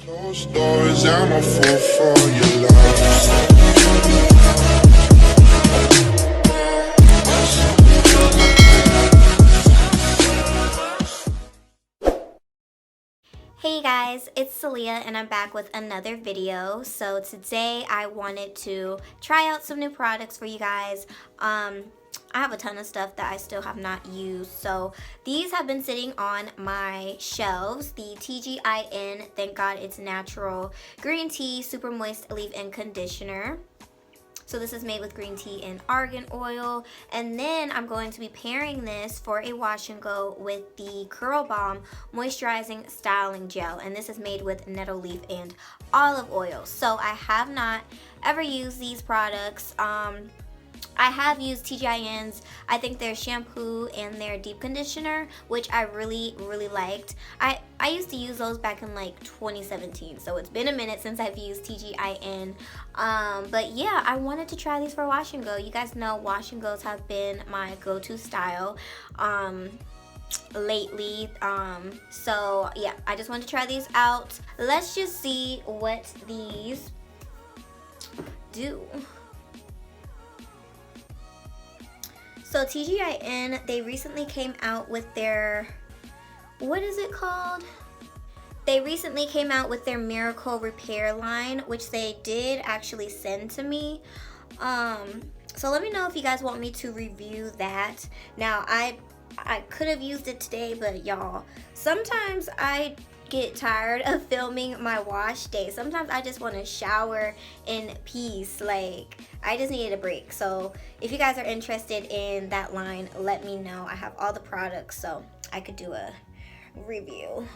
Closed doors, I'm a fool for your love. Hey guys, it's Celia and I'm back with another video. So today I wanted to try out some new products for you guys. I have a ton of stuff that I still have not used. So these have been sitting on my shelves. The TGIN, Thank God It's Natural Green Tea Super Moist Leave-In Conditioner. So this is made with green tea and argan oil. And then I'm going to be pairing this for a wash and go with the Curl Balm Moisturizing Styling Gel. And this is made with nettle leaf and olive oil. So I have not ever used these products. I have used TGIN's, I think their shampoo and their deep conditioner, which I really liked. I used to use those back in like 2017, so it's been a minute since I've used TGIN. But yeah, I wanted to try these for wash and go. You guys know wash and goes have been my go-to style lately. So yeah, I just wanted to try these out. Let's just see what these do. So TGIN, they recently came out with their, what is it called? They recently came out with their Miracle Repair line, which they did actually send to me. So let me know if you guys want me to review that. Now, I could have used it today, but y'all, sometimes I get tired of filming my wash day. Sometimes I just want to shower in peace. Like, I just needed a break. So if you guys are interested in that line, let me know. I have all the products, so I could do a review.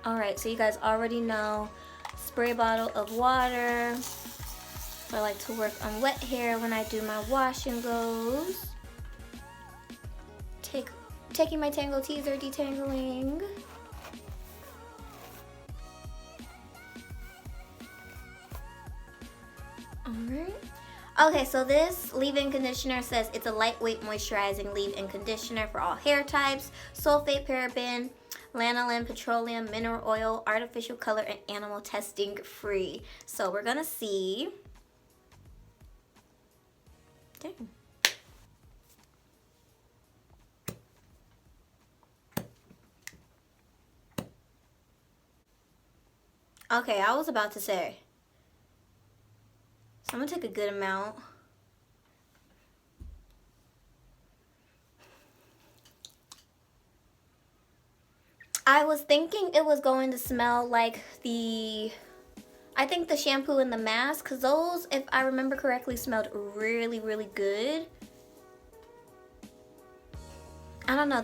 Alright, so you guys already know, spray bottle of water. I like to work on wet hair when I do my wash and goes. Taking my Tangle Teezer, detangling. Alright. Okay, so this leave-in conditioner says it's a lightweight moisturizing leave-in conditioner for all hair types. Sulfate, paraben, lanolin, petroleum, mineral oil, artificial color, and animal testing free. So we're gonna see. Dang. Okay, I was about to say. So I'm gonna take a good amount. I was thinking it was going to smell like I think the shampoo and the mask, because those, if I remember correctly, smelled really good. I don't know,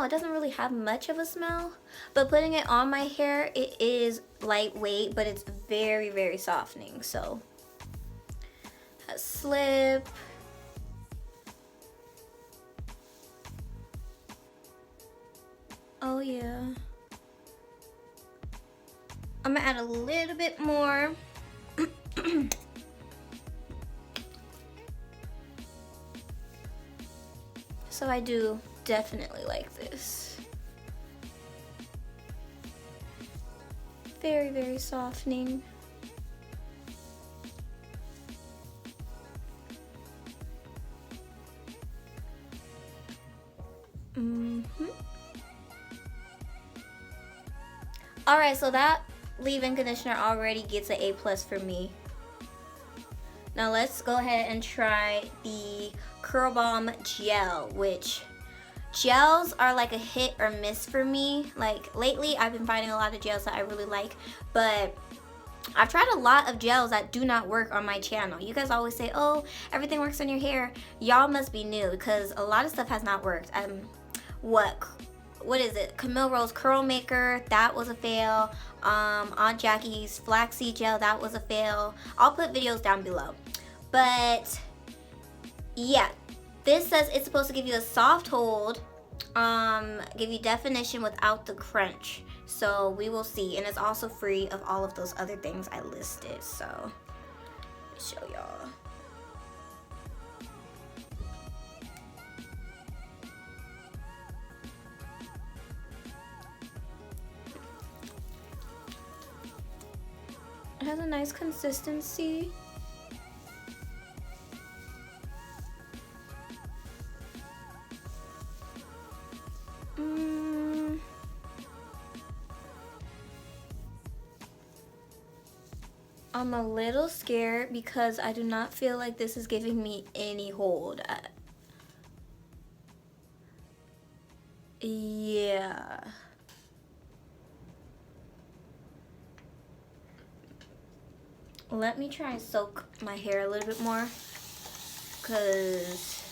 it doesn't really have much of a smell, but putting it on my hair, it is lightweight, but it's very softening. So a slip. Oh yeah. I'm gonna add a little bit more. So I do definitely like this. Very softening. Alright, so that leave-in conditioner already gets an A+ for me. Now let's go ahead and try the Curl Balm Gel, which gels are like a hit or miss for me. Like lately I've been finding a lot of gels that I really like, but I've tried a lot of gels that do not work on my channel. You guys always say, oh, everything works on your hair. Y'all must be new, because a lot of stuff has not worked. What is it? Camille Rose Curl Maker, that was a fail. Aunt Jackie's Flaxseed Gel, that was a fail. I'll put videos down below. But yeah, this says it's supposed to give you a soft hold, give you definition without the crunch. So we will see. And it's also free of all of those other things I listed. So let me show y'all. It has a nice consistency. I'm a little scared because I do not feel like this is giving me any hold. Yeah. Let me try and soak my hair a little bit more, because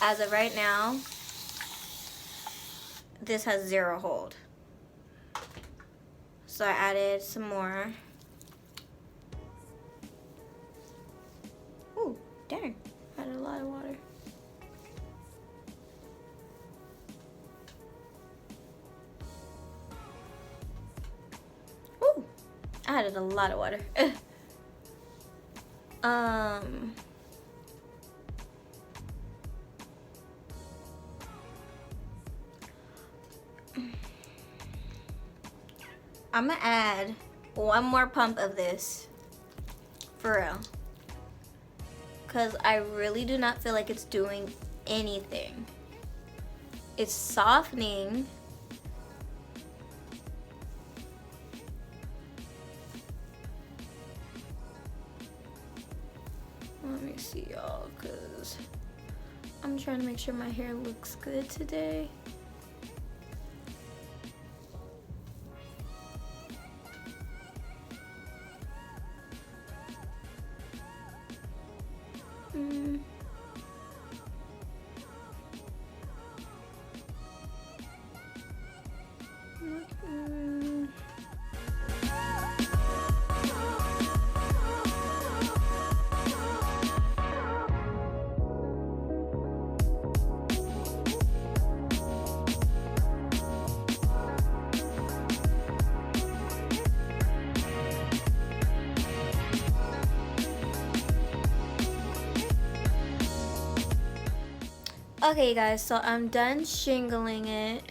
as of right now, this has zero hold. So I added some more. Ooh, dang, added a lot of water. Ooh, I added a lot of water. I'm gonna add one more pump of this, for real, because I really do not feel like it's doing anything. It's softening. Let me see, y'all, because I'm trying to make sure my hair looks good today. Okay guys, so I'm done shingling it.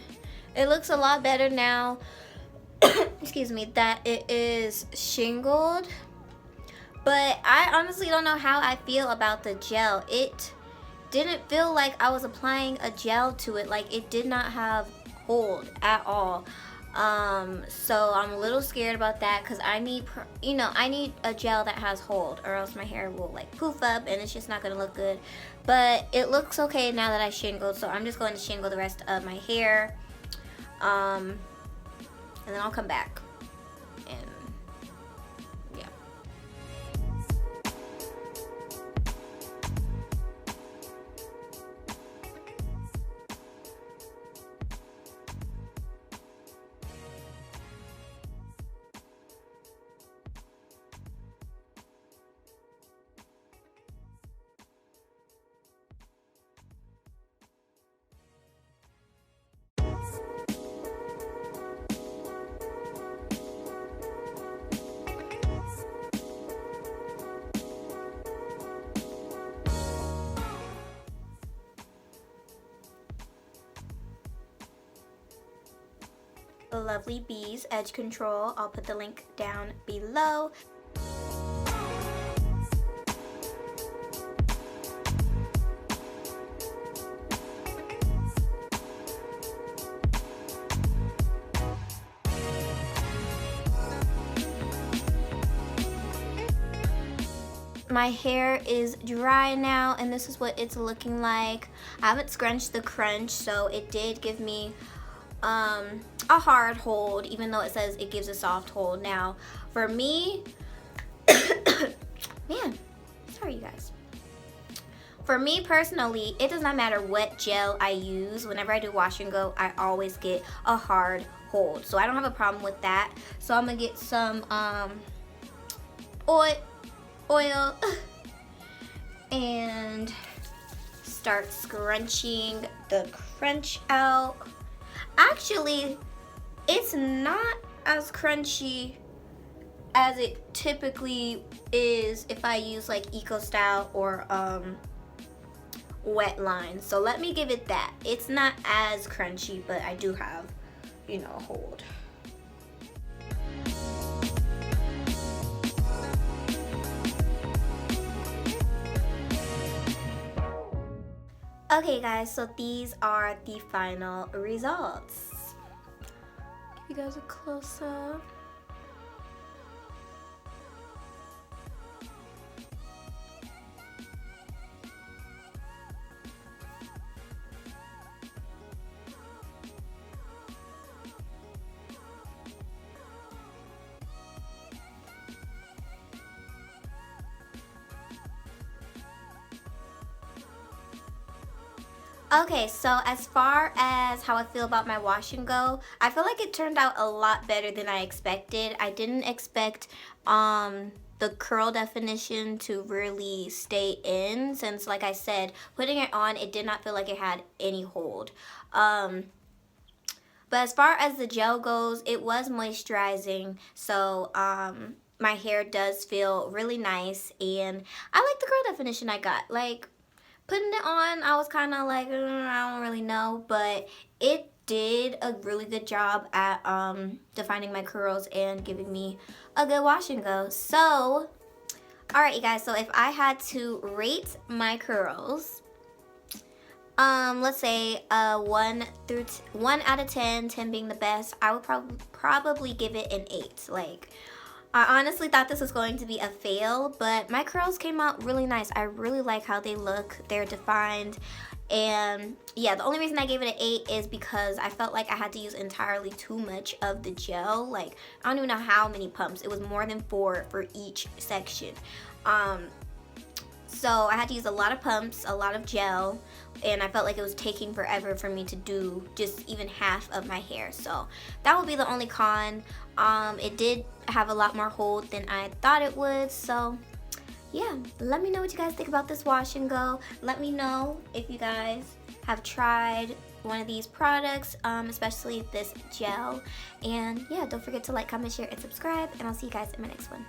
It looks a lot better now, excuse me, that it is shingled. But I honestly don't know how I feel about the gel. It didn't feel like I was applying a gel to it. Like, it did not have hold at all. So I'm a little scared about that, because I need, I need a gel that has hold, or else my hair will like poof up and it's just not gonna look good. But it looks okay now that I shingled, so I'm just going to shingle the rest of my hair, and then I'll come back and yeah. Lovely Bees Edge Control. I'll put the link down below. My hair is dry now, and this is what it's looking like. I haven't scrunched the crunch, so it did give me a hard hold, even though it says it gives a soft hold. Now for me, man, sorry you guys, for me personally, it does not matter what gel I use. Whenever I do wash and go, I always get a hard hold, so I don't have a problem with that. So I'm gonna get some oil and start scrunching the crunch out. Actually, it's not as crunchy as it typically is if I use like Eco Style or Wetline. So let me give it that. It's not as crunchy, but I do have, a hold. Okay guys, so these are the final results. Give you guys a close-up. Okay, so as far as how I feel about my wash and go, I feel like it turned out a lot better than I expected. I didn't expect the curl definition to really stay in, since like I said, putting it on, it did not feel like it had any hold. But as far as the gel goes, it was moisturizing, so my hair does feel really nice, and I like the curl definition I got. Like, putting it on, I was kind of like, I don't really know, but it did a really good job at defining my curls and giving me a good wash and go. So, alright you guys, so if I had to rate my curls, let's say 1 out of 10, 10 being the best, I would probably give it an 8. Like, I honestly thought this was going to be a fail, but my curls came out really nice. I really like how they look. They're defined. And yeah, the only reason I gave it an 8 is because I felt like I had to use entirely too much of the gel. Like, I don't even know how many pumps. It was more than 4 for each section. So I had to use a lot of pumps, a lot of gel, and I felt like it was taking forever for me to do just even half of my hair. So that would be the only con. It did have a lot more hold than I thought it would. So yeah, let me know what you guys think about this wash and go. Let me know if you guys have tried one of these products, especially this gel. And yeah, don't forget to like, comment, share, and subscribe, and I'll see you guys in my next one.